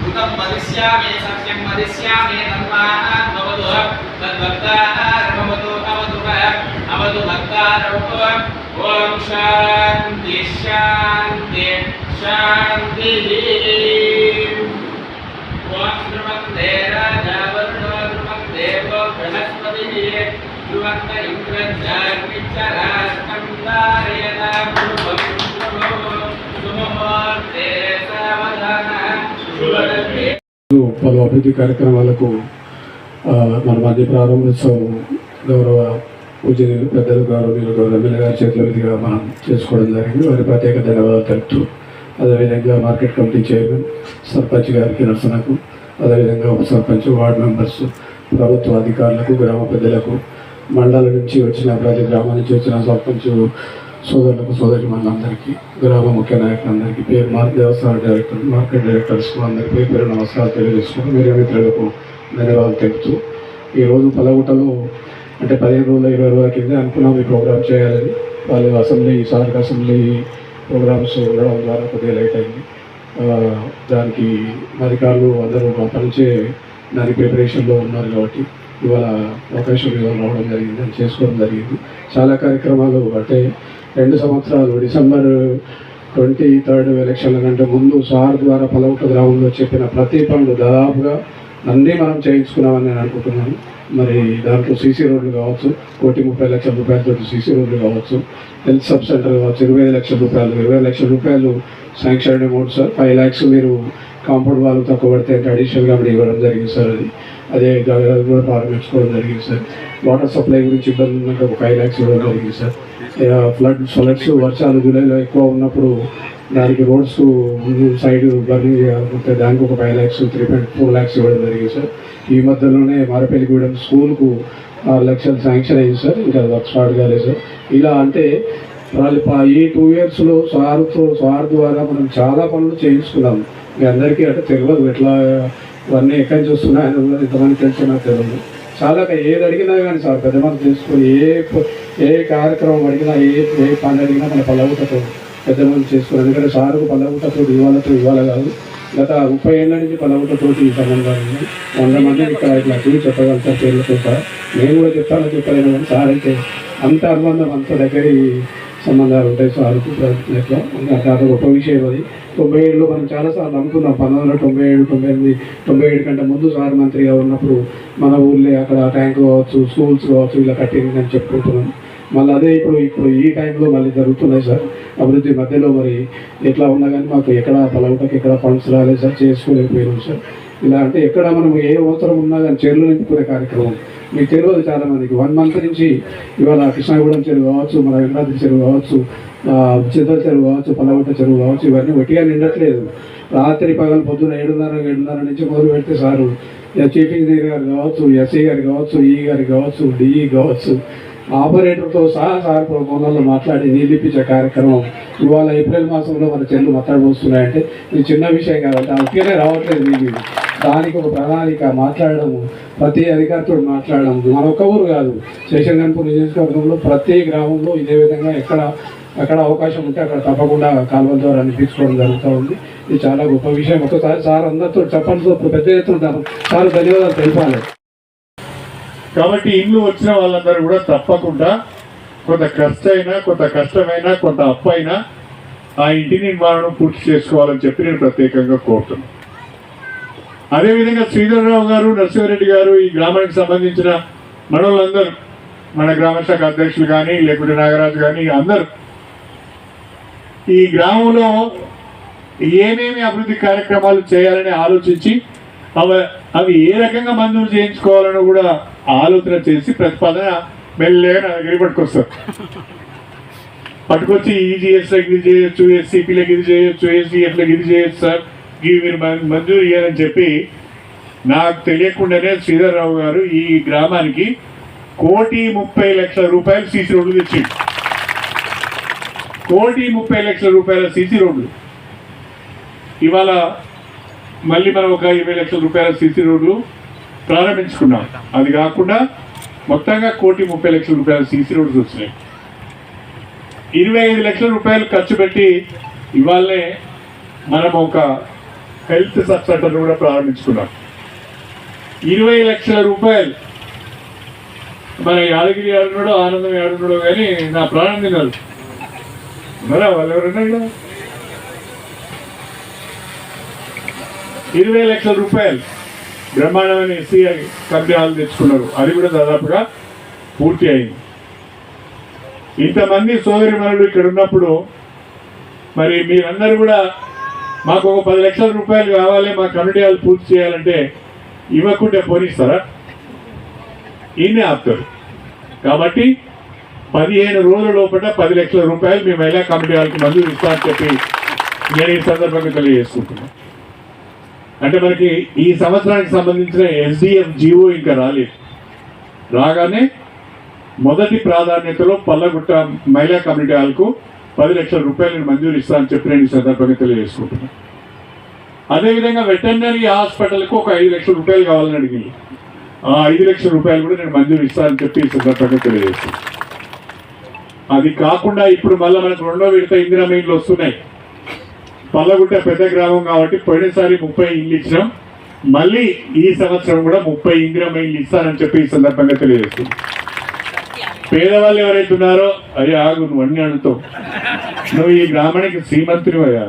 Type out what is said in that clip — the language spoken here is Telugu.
भूतं वदिष्यामि सत्यं वदिष्यामि तन्मात् भवतु तद्भक्तारभवतु अवतु भक्तारभवतु ॐ शान्ति शान्ति शान्तिः ॐ ध्रुवन्ते राजा वरुणो ध्रुवन्देवो बृहस्पतिः ध्रुवन्त इन्द्रश्चाग्निश्चराष्टं धारयतां ध्रुवं सुमुहूर्ते सावधानः పలు అభివృద్ధి కార్యక్రమాలకు మన మధ్య ప్రారంభోత్సవం గౌరవ పూజనీయులు పెద్దలు గౌరవనీయులు గౌరవ ఎమ్మెల్యే గారి చేతుల మీదుగా మనం చేసుకోవడం జరిగింది. వారి ప్రత్యేక ధన్యవాదాలు తెలుపుతూ అదేవిధంగా మార్కెట్ కమిటీ చైర్మన్ సర్పంచ్ గారికి నర్సనకు, అదేవిధంగా ఉప సర్పంచ్, వార్డు మెంబర్స్, ప్రభుత్వ అధికారులకు, గ్రామ పెద్దలకు, మండలం నుంచి వచ్చిన ప్రతి గ్రామం నుంచి వచ్చిన సర్పంచ్ సోదరులకు, సోదరి మనందరికీ, గ్రామ ముఖ్య నాయకులందరికీ, పేరు దేవస్థాన డైరెక్టర్, మార్కెట్ డైరెక్టర్స్కు అందరికీ పేరు నమస్కారాలు తెలియజేసుకుంటూ మీడియా మిత్రులకు ధన్యవాదాలు తెలుపుతూ ఈరోజు పలగుటలో అంటే 15 రోజుల 20 రోజుల కింద అనుకున్నాం ఈ ప్రోగ్రామ్ చేయాలని. వాళ్ళు సార్క్ అసెంబ్లీ ప్రోగ్రామ్స్ ఉండడం ద్వారా కొద్దిగా లేట్ అయింది. దానికి అధికారులు అందరూ అప్పటించే దాని ప్రిపరేషన్లో ఉన్నారు కాబట్టి ఇవాళ అవకాశం రావడం జరిగింది, అని చేసుకోవడం జరిగింది. చాలా కార్యక్రమాలు అంటే 2 సంవత్సరాలు డిసెంబర్ 23 ఎలక్షన్ల కంటే ముందు సార్ ద్వారా పలవుట గ్రామంలో చెప్పిన ప్రతి పనులు దాదాపుగా అన్నీ మనం చేయించుకున్నామని నేను అనుకుంటున్నాను. మరి దాంట్లో సీసీ రోడ్లు కావచ్చు, 1,30,00,000 రూపాయలతో సీసీ రోడ్లు కావచ్చు, హెల్త్ సబ్ సెంటర్ కావచ్చు, 20 లక్షల రూపాయలు, 20 లక్షల రూపాయలు శాంక్షన్ అమౌంట్ సార్. 5 lakhs మీరు కాంపౌండ్ వాళ్ళు తక్కువ పడితే అడిషనల్గా మీరు ఇవ్వడం జరిగింది సార్. అదే కూడా ప్రారంభించుకోవడం జరిగింది సార్. వాటర్ సప్లై గురించి ఇబ్బంది ఉన్నట్టు ఒక 5 lakhs ఇవ్వడం జరిగింది సార్. ఫ్లడ్స్ వర్షాలు జూలైలో ఎక్కువ ఉన్నప్పుడు దానికి రోడ్స్ సైడ్ బర్నింగ్ చేయాలనుకుంటే దానికి ఒక 5 lakhs, 3.4 lakhs ఇవ్వడం జరిగింది సార్. ఈ మధ్యలోనే మారపల్లిగూడెం స్కూల్కు 6 లక్షలు శాంక్షన్ అయింది సార్. ఇంకా వర్క్ స్టార్ట్ కాలేదు సార్. ఇలా అంటే ఈ 2 yearsలో సార్ ద్వారా మనం చాలా పనులు చేయించుకున్నాం. మీ అందరికీ అంటే తెలియదు ఎట్లా ఇవన్నీ ఎక్కడి నుంచి వస్తున్నాయని ఇంతమంది తెలిసి నాకు తెలియదు. చాలా ఏది అడిగినా కానీ సార్ పెద్ద మంది చేసుకొని ఏ కార్యక్రమం అడిగినా ఏ పని అడిగినా మన పల్లవుటతో పెద్ద మంది చేసుకుని, ఎందుకంటే సార్కు పల్లవుటతో ఇవాళ కాదు, గత 30 ఏళ్ళ నుంచి పల్లవుటతోటి సంబంధాలు 100 మందిని ఇక్కడ ఇట్లా చూసి చెప్పగలుగుతారు పేర్లతో సార్. నేను కూడా చెప్పలేను కానీ సార్ అయితే అంత అనుబంధం, అంత దగ్గరి సంబంధాలు ఉంటాయి సార్కు ఎట్లా. అది గొప్ప విషయం. అది 97లో మనం చాలాసార్లు అనుకున్నాం. 1997, 99, 97 కంటే ముందు సార్ మంత్రిగా ఉన్నప్పుడు మన ఊళ్ళో అక్కడ ట్యాంక్ కావచ్చు, స్కూల్స్ కావచ్చు ఇలా కట్టింది అని చెప్పుకుంటున్నాం. మళ్ళీ అదే ఇప్పుడు ఈ టైంలో మళ్ళీ జరుగుతున్నాయి సార్ అభివృద్ధి. మధ్యలో మరి ఎట్లా ఉన్నా కానీ మాకు ఎక్కడ పలవటకి ఎక్కడ ఫండ్స్ రాలేదు సార్, చేసుకోలేకపోయినాం సార్. ఇలా అంటే ఎక్కడ మనం ఏ అవసరం ఉన్నా కానీ చెరువులు నింపుకునే కార్యక్రమం మీకు తెలియదు చాలామందికి. 1 month నుంచి ఇవాళ కృష్ణాగూడెం చెరువు కావచ్చు, మన వెంకటాద్రి చెరువు కావచ్చు, చిత్తల చెరువు కావచ్చు, పల్లవట చెరువు కావచ్చు, ఇవన్నీ ఒట్టిగా నిండట్లేదు. రాత్రి పగలు పొద్దున 7:30 నుంచి మొదలు పెడితే సారు చీఫ్ ఇంజనీర్ గారు కావచ్చు, ఎస్ఐ గారు కావచ్చు, ఈ గారు కావచ్చు, డిఈ కావచ్చు, ఆపరేటర్తో సహా సార్ ఫోన్లలో మాట్లాడి నీళ్ళిప్పించే కార్యక్రమం ఇవాళ ఏప్రిల్ మాసంలో మన చెల్లు మాట్లాడబోస్తున్నాయంటే ఇది చిన్న విషయం కాదంటే అందుకనే రావట్లేదు. మీకు దానికి ఒక ప్రణాళిక మాట్లాడడము, ప్రతి అధికారితో మాట్లాడడం, మన ఒక్క ఊరు కాదు, శేషంగన్పూర్ నియోజకవర్గంలో ప్రతి గ్రామంలో ఇదే విధంగా ఎక్కడ అవకాశం ఉంటే అక్కడ తప్పకుండా కాలువల ద్వారా అనిపించుకోవడం జరుగుతూ ఉంది. ఇది చాలా గొప్ప విషయం. ఒకసారి సార్ అందరితో చెప్పడంతో పెద్ద ఎత్తుంటారు చాలా ధన్యవాదాలు తెలిపాలి. కాబట్టి ఇల్లు వచ్చిన వాళ్ళందరూ కూడా తప్పకుండా కొంత కష్టమైనా కొంత అప్పు అయినా ఆ ఇంటి నిర్మాణం పూర్తి చేసుకోవాలని చెప్పి నేను ప్రత్యేకంగా కోరుతున్నాను. అదేవిధంగా శ్రీధర్రావు గారు, నరసింహారెడ్డి గారు, ఈ గ్రామానికి సంబంధించిన మనోళ్ళందరూ, మన గ్రామ శాఖ అధ్యక్షులు కానీ లేకుంటే నాగరాజు కానీ అందరూ ఈ గ్రామంలో ఏమేమి అభివృద్ధి కార్యక్రమాలు చేయాలని ఆలోచించి అవి ఏ రకంగా మంజూరు చేయించుకోవాలని కూడా ఆలోచన చేసి ప్రతిపాదన మెల్లగా నా దగ్గర పట్టుకొచ్చి ఈజీఎస్లకు ఇది చేయొచ్చు, ఎస్సీపీలకు ఇది చేయొచ్చు, ఎస్సీఎఫ్లకు ఇది చేయొచ్చు సార్, ఇవి మీరు మంజూరు చేయాలని చెప్పి నాకు తెలియకుండానే శ్రీధర్రావు గారు ఈ గ్రామానికి 1,30,00,000 రూపాయలు సీసీ రోడ్లు తెచ్చిండు. 1,30,00,000 రూపాయల సీసీ రోడ్లు ఇవాళ మళ్ళీ మనం ఒక 20 లక్షల రూపాయల సీసీ రోడ్లు ప్రారంభించుకున్నాం. అది కాకుండా మొత్తంగా 1,30,00,000 రూపాయల సీసీ రోడ్స్ వచ్చినాయి. 25 లక్షల రూపాయలు ఖర్చు పెట్టి ఇవాళనే మనం ఒక హెల్త్ సబ్ సెంటర్ కూడా ప్రారంభించుకున్నాం. 20 లక్షల రూపాయలు మన యాదగిరి ఆడున్నాడో ఆనందం ఆడున్నాడో కానీ నా ప్రాణం తిన్నారు మరా వాళ్ళు ఎవరన్నా 20 లక్షల రూపాయలు బ్రహ్మాండమైన ఎస్సీఐ కమిటీ హాల్ తెచ్చుకున్నారు. అది కూడా దాదాపుగా పూర్తి అయింది. ఇంతమంది సోదరి మనులు ఇక్కడ ఉన్నప్పుడు మరి మీరందరూ కూడా మాకు ఒక 10 లక్షల రూపాయలు కావాలి, మా కమిటీ హాల్ పూర్తి చేయాలంటే ఇవ్వకుంటే పోనిస్తారా? ఈయనే ఆపుతారు. కాబట్టి 15 రోజుల లోపల 10 లక్షల రూపాయలు మీ మహిళా కమిటీ హాల్కి మంజూరు ఇస్తామని చెప్పి నేను ఈ సందర్భంగా తెలియజేసుకుంటున్నాను. అంటే మనకి ఈ సంవత్సరానికి సంబంధించిన ఎస్డిఎఫ్ జీవో ఇంకా రాలేదు. రాగానే మొదటి ప్రాధాన్యతలో పల్లగుట్ట మహిళా కమ్యూనిటీ హాల్కు 10 లక్షల రూపాయలను మంజూరు ఇస్తామని చెప్పి నేను ఈ సందర్భంగా తెలియజేసుకుంటున్నాను. అదేవిధంగా వెటర్నరీ హాస్పిటల్కు ఒక 5 లక్షల రూపాయలు కావాలని అడిగింది. ఆ 5 లక్షల రూపాయలు కూడా నేను మంజూరు ఇస్తానని చెప్పి ఈ సందర్భంగా తెలియజేస్తాను. అది కాకుండా ఇప్పుడు మళ్ళీ మనకు 2వ విడత ఇందిరా ఇళ్ళు వస్తున్నాయి. పల్లగుట్ట పెద్ద గ్రామం కాబట్టి పోయినసారి 30 ఇళ్ళు ఇచ్చినాం. మళ్ళీ ఈ సంవత్సరం కూడా 30 ఇందిరా ఇళ్ళు ఇస్తానని చెప్పి ఈ సందర్భంగా తెలియజేస్తుంది. పేదవాళ్ళు ఎవరైతే ఉన్నారో అయ్యా ఆగు, నువ్వు అన్ని అడుగుతావు, నువ్వు ఈ గ్రామానికి శ్రీమంతునివయ్యా.